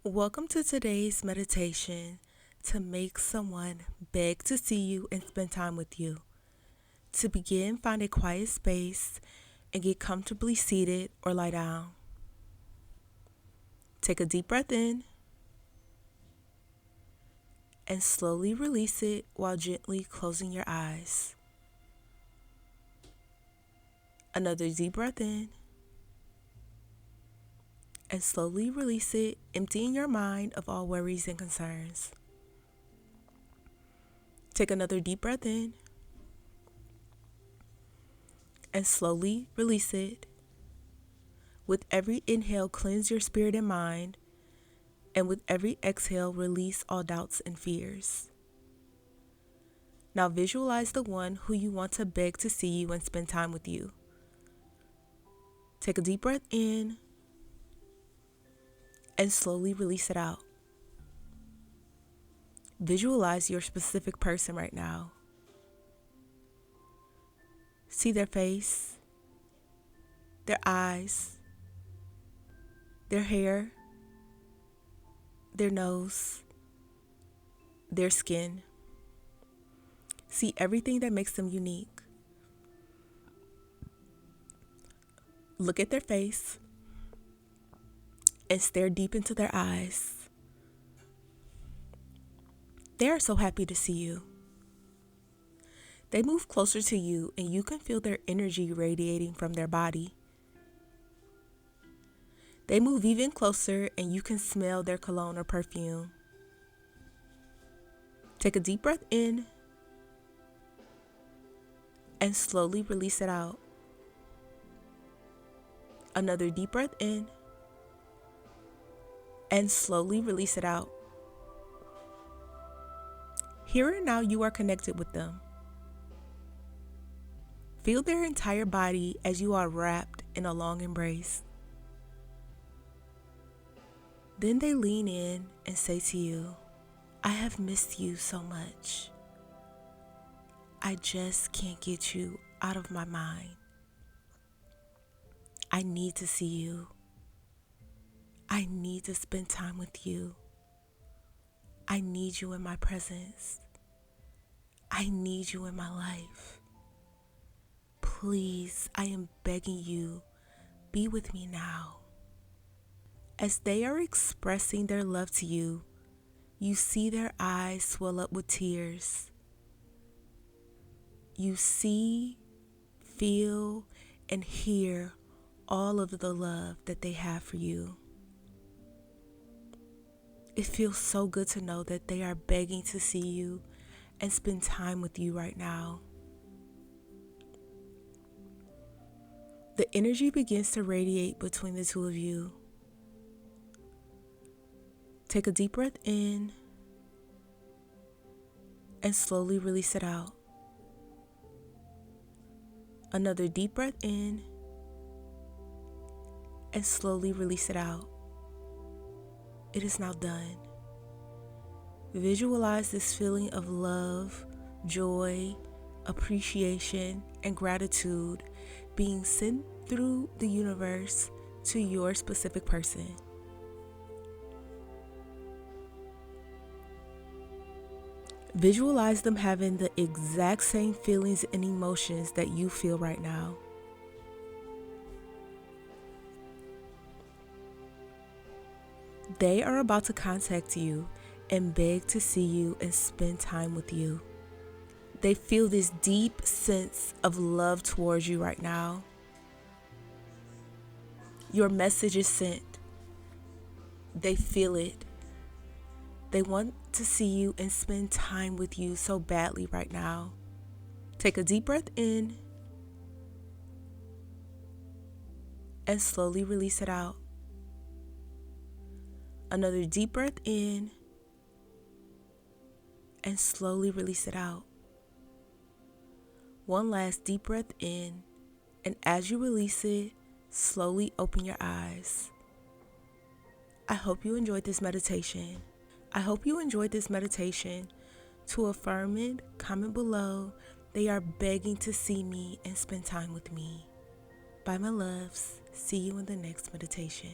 Welcome to today's meditation to make someone beg to see you and spend time with you. To begin, find a quiet space and get comfortably seated or lie down. Take a deep breath in and slowly release it while gently closing your eyes. Another deep breath in and slowly release it, emptying your mind of all worries and concerns. Take another deep breath in and slowly release it. With every inhale, cleanse your spirit and mind, and with every exhale, release all doubts and fears. Now visualize the one who you want to beg to see you and spend time with you. Take a deep breath in and slowly release it out. Visualize your specific person right now. See their face, their eyes, their hair, their nose, their skin. See everything that makes them unique. Look at their face and stare deep into their eyes. They are so happy to see you. They move closer to you and you can feel their energy radiating from their body. They move even closer and you can smell their cologne or perfume. Take a deep breath in and slowly release it out. Another deep breath in and slowly release it out. Here and now you are connected with them. Feel their entire body as you are wrapped in a long embrace. Then they lean in and say to you, "I have missed you so much. I just can't get you out of my mind. I need to see you. I need to spend time with you. I need you in my presence. I need you in my life. Please, I am begging you, be with me now." As they are expressing their love to you, you see their eyes swell up with tears. You see, feel, and hear all of the love that they have for you. It feels so good to know that they are begging to see you and spend time with you right now. The energy begins to radiate between the two of you. Take a deep breath in and slowly release it out. Another deep breath in and slowly release it out. It is now done. Visualize this feeling of love, joy, appreciation, and gratitude being sent through the universe to your specific person. Visualize them having the exact same feelings and emotions that you feel right now. They are about to contact you and beg to see you and spend time with you. They feel this deep sense of love towards you right now. Your message is sent. They feel it. They want to see you and spend time with you so badly right now. Take a deep breath in and slowly release it out. Another deep breath in and slowly release it out. One last deep breath in, and as you release it, slowly open your eyes. I hope you enjoyed this meditation. To affirm it, comment below. They are begging to see me and spend time with me. Bye, my loves. See you in the next meditation.